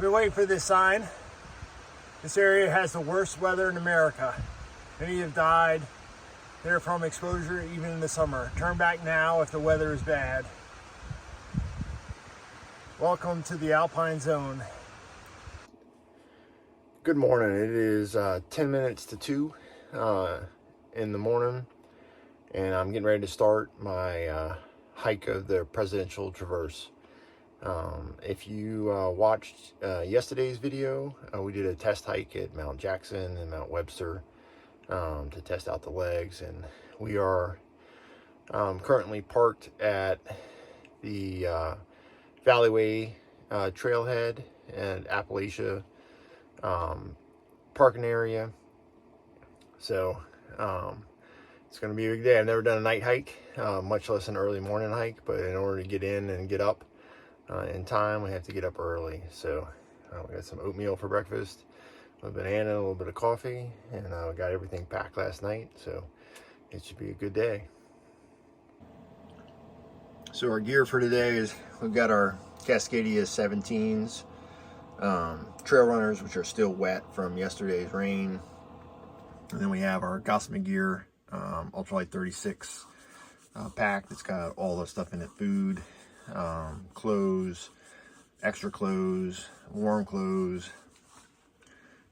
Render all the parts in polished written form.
I've been waiting for this sign. This area has the worst weather in America. Many have died there from exposure even in the summer. Turn back now if the weather is bad. Welcome to the Alpine Zone. Good morning. It is 10 minutes to 2 in the morning, and I'm getting ready to start my hike of the Presidential Traverse. If you watched yesterday's video, we did a test hike at Mount Jackson and Mount Webster to test out the legs, and we are currently parked at the Valleyway Trailhead and Appalachia parking area. So it's going to be a big day. I've never done a night hike, much less an early morning hike, but in order to get in and get up in time, we have to get up early. So we got some oatmeal for breakfast, a banana, a little bit of coffee, and we got everything packed last night, so it should be a good day. So our gear for today is we've got our Cascadia 17s, trail runners, which are still wet from yesterday's rain, and then we have our Gossamer Gear Ultralight 36 pack that's got all the stuff in it: food, clothes, extra clothes, warm clothes,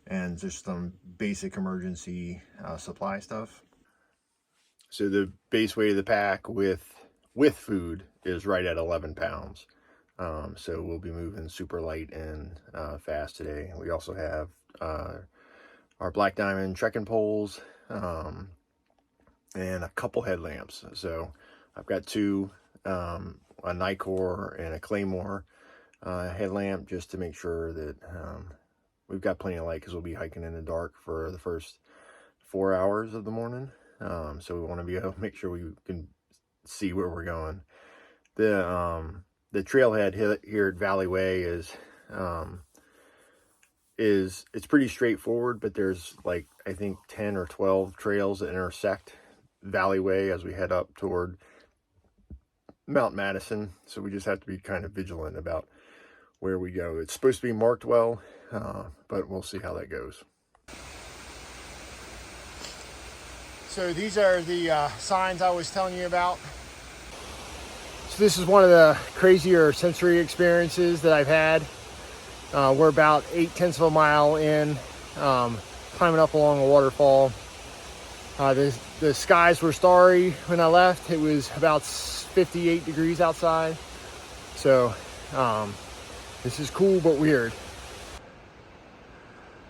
and just some basic emergency supply stuff. So the base weight of the pack with food is right at 11 pounds. So we'll be moving super light and fast today. We also have our Black Diamond trekking poles and a couple headlamps. So I've got two, a Nicor and a Claymore headlamp, just to make sure that we've got plenty of light, because we'll be hiking in the dark for the first 4 hours of the morning. So we want to be able to make sure we can see where we're going. The trailhead here at Valleyway is it's pretty straightforward, but there's like, I think 10 or 12 trails that intersect Valleyway as we head up toward Mount Madison. So we just have to be kind of vigilant about where we go. It's supposed to be marked well, but we'll see how that goes. So these are the signs I was telling you about. So this is one of the crazier sensory experiences that I've had. We're about 0.8 of a mile in, climbing up along a waterfall. The skies were starry when I left. It was about 58 degrees outside. So this is cool but weird.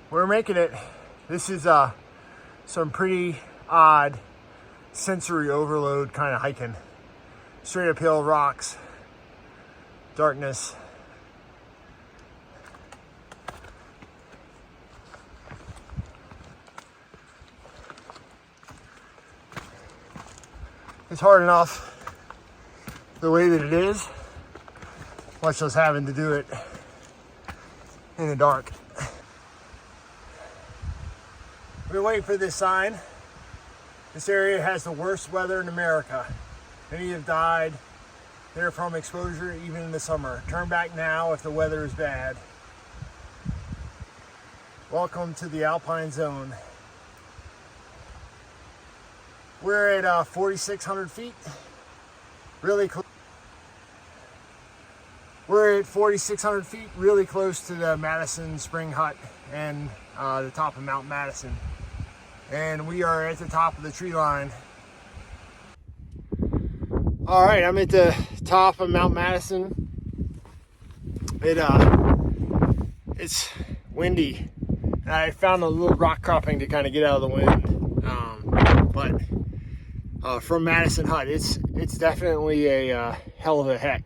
We're making it. This is some pretty odd sensory overload kind of hiking. Straight uphill, rocks, darkness. It's hard enough the way that it is, much less having to do it in the dark. We've been waiting for this sign. This area has the worst weather in America. Many have died there from exposure even in the summer. Turn back now if the weather is bad. Welcome to the Alpine Zone. We're at 4,600 feet. Really close. We're at 4,600 feet, really close to the Madison Spring Hut and the top of Mount Madison. And we are at the top of the tree line. All right, I'm at the top of Mount Madison. It's windy, and I found a little rock cropping to kind of get out of the wind. But from Madison Hut, it's definitely a hell of a hell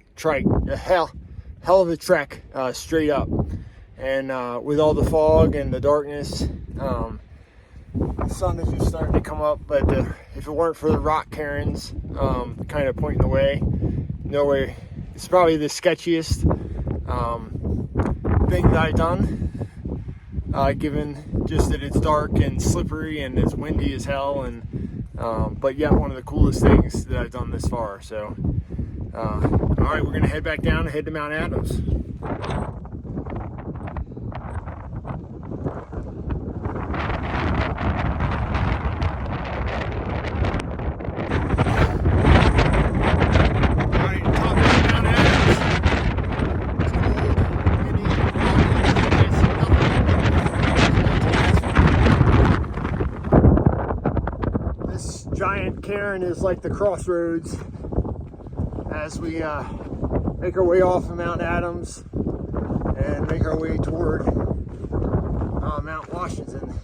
of a trek straight up. And with all the fog and the darkness, the sun is just starting to come up, but if it weren't for the rock cairns kind of pointing the way, no way. It's probably the sketchiest thing that I've done, given just that it's dark and slippery and it's windy as hell, and but yet one of the coolest things that I've done this far. So all right, we're gonna head back down and head to Mount Adams. Sharon is like the crossroads as we make our way off of Mount Adams and make our way toward Mount Washington.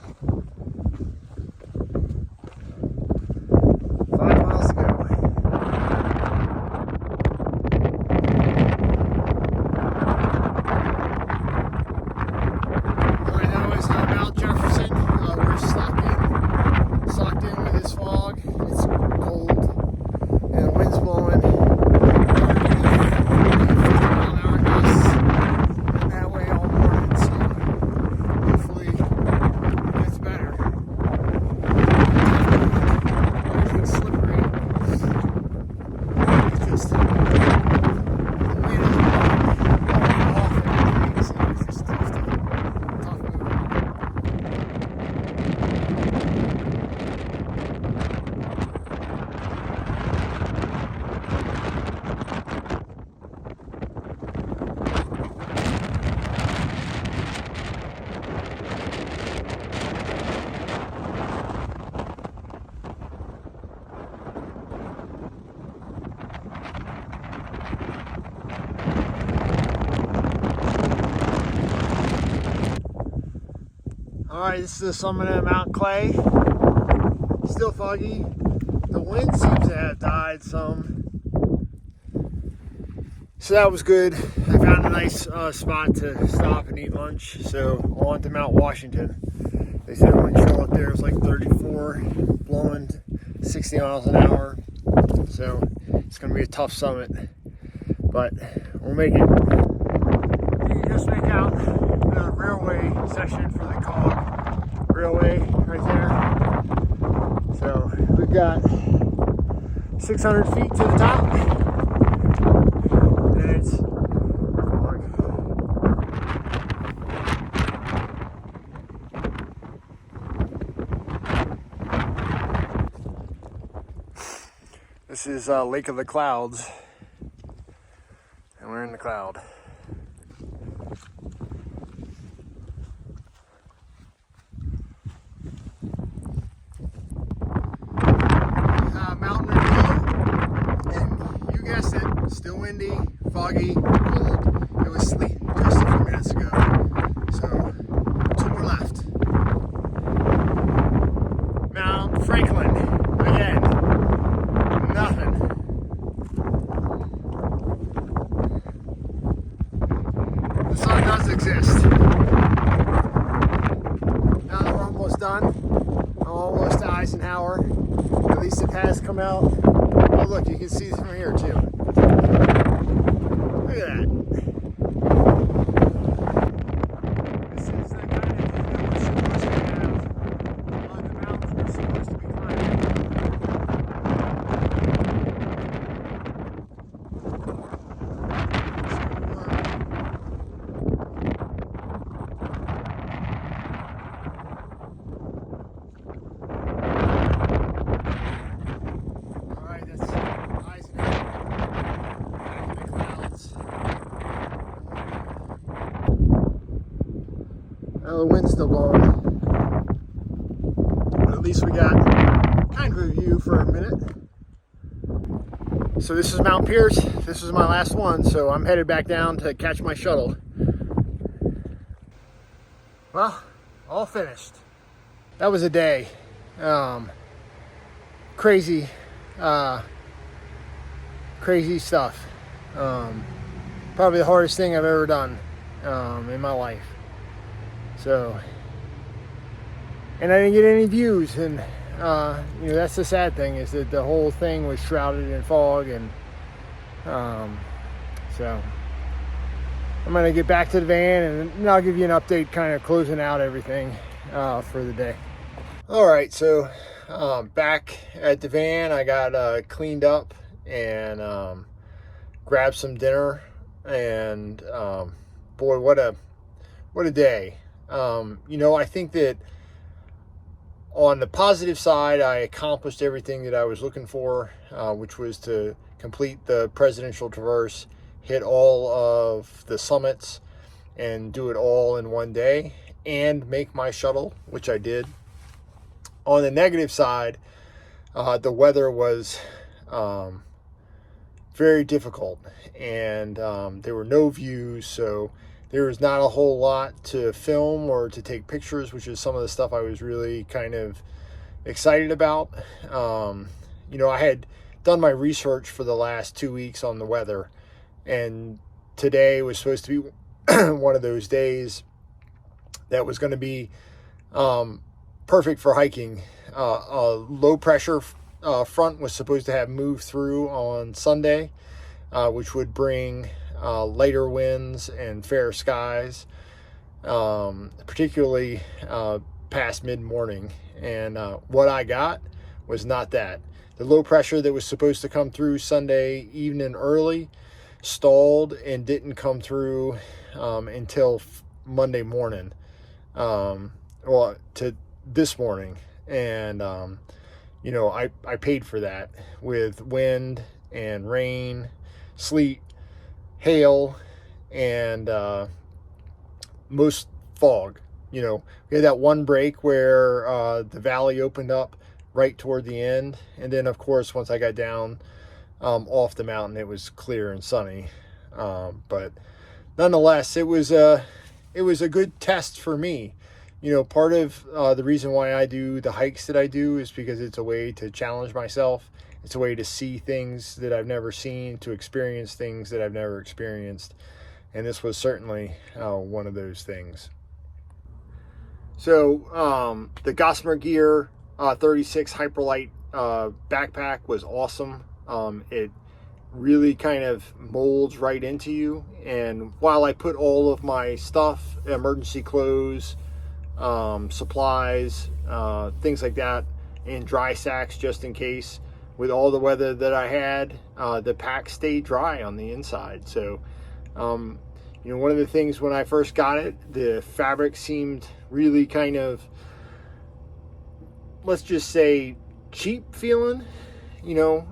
5 miles to go. All I know is Mount Jefferson. We're socked in with this fog. It's cold and the wind's blowing. 50-mile-an-hour gusts that way all morning, so hopefully it's better. Everything's slippery. It's just the wind is blowing off everything, so it's just tough moving. All right, this is the summit of Mount Clay. Still foggy. The wind seems to have died some. So that was good. I found a nice spot to stop and eat lunch. So on to Mount Washington. They said when you show up there, it was like 34, blowing 60 miles an hour. So it's going to be a tough summit, but we'll make it. You can just make out the railway section for the Cog Railway right there. So we've got 600 feet to the top, and it's fog. This is Lake of the Clouds, and we're in the cloud. Mountain review, and you guessed it, still windy, foggy, cold. It was sleeting just a few minutes ago, so 2 more left. Mount Franklin, again, nothing. The sun does exist. Now that we're almost done, I'm almost to Eisenhower. At least it has come out. Oh look, you can see from here too. Look at that. This is the kind of view that we're supposed to have on the mountains we're supposed to be climbing. The wind's still blowing, but at least we got kind of a view for a minute. So this is Mount Pierce. This is my last one, so I'm headed back down to catch my shuttle. Well, all finished. That was a day. Crazy stuff. Probably the hardest thing I've ever done in my life. So, and I didn't get any views, and you know, that's the sad thing, is that the whole thing was shrouded in fog, and so I'm gonna get back to the van, and I'll give you an update, kind of closing out everything for the day. All right, so back at the van, I got cleaned up and grabbed some dinner, and boy, what a day. You know, I think that on the positive side, I accomplished everything that I was looking for, which was to complete the Presidential Traverse, hit all of the summits, and do it all in one day, and make my shuttle, which I did. On the negative side, the weather was very difficult, and there were no views, so there was not a whole lot to film or to take pictures, which is some of the stuff I was really kind of excited about. You know, I had done my research for the last 2 weeks on the weather, and today was supposed to be one of those days that was going to be perfect for hiking. A low pressure front was supposed to have moved through on Sunday, which would bring lighter winds and fair skies, particularly past mid-morning. And what I got was not that. The low pressure that was supposed to come through Sunday evening early stalled and didn't come through until Monday morning, well, to this morning. And you know, I paid for that with wind and rain, sleet, hail, and most fog. You know, we had that one break where the valley opened up right toward the end, and then of course once I got down off the mountain, it was clear and sunny. But nonetheless, it was a good test for me. You know, part of the reason why I do the hikes that I do is because it's a way to challenge myself. It's a way to see things that I've never seen, to experience things that I've never experienced. And this was certainly one of those things. So the Gossamer Gear 36 Hyperlight backpack was awesome. It really kind of molds right into you. And while I put all of my stuff, emergency clothes, supplies, things like that, in dry sacks just in case, with all the weather that I had, the pack stayed dry on the inside. So, you know, one of the things when I first got it, the fabric seemed really kind of, let's just say, cheap feeling, you know,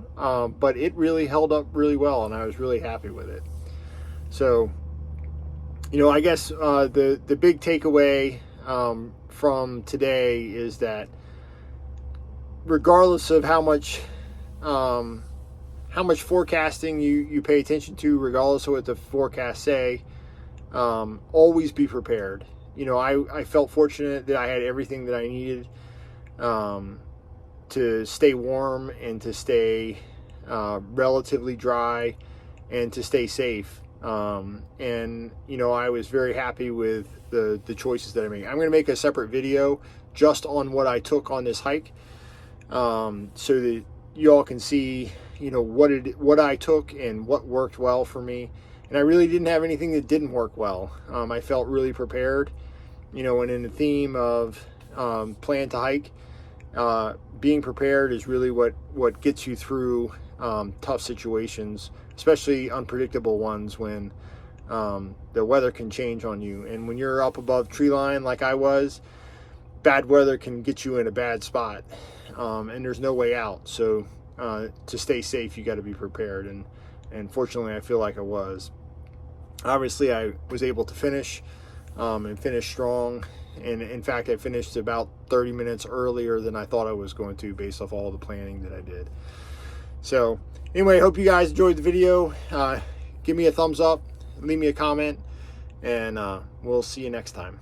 but it really held up really well, and I was really happy with it. So, you know, I guess the big takeaway from today is that regardless of how much forecasting you pay attention to, regardless of what the forecasts say, always be prepared. You know, I felt fortunate that I had everything that I needed to stay warm and to stay relatively dry and to stay safe. And you know, I was very happy with the choices that I made. I'm going to make a separate video just on what I took on this hike, so that you all can see, you know, what I took and what worked well for me. And I really didn't have anything that didn't work well. I felt really prepared, you know, and in the theme of plan to hike, being prepared is really what gets you through tough situations, especially unpredictable ones when the weather can change on you. And when you're up above tree line like I was, bad weather can get you in a bad spot, and there's no way out. So to stay safe, you got to be prepared, and fortunately I feel like I was. Obviously I was able to finish and finish strong, and in fact I finished about 30 minutes earlier than I thought I was going to, based off all the planning that I did. So anyway, I hope you guys enjoyed the video. Give me a thumbs up, leave me a comment, and we'll see you next time.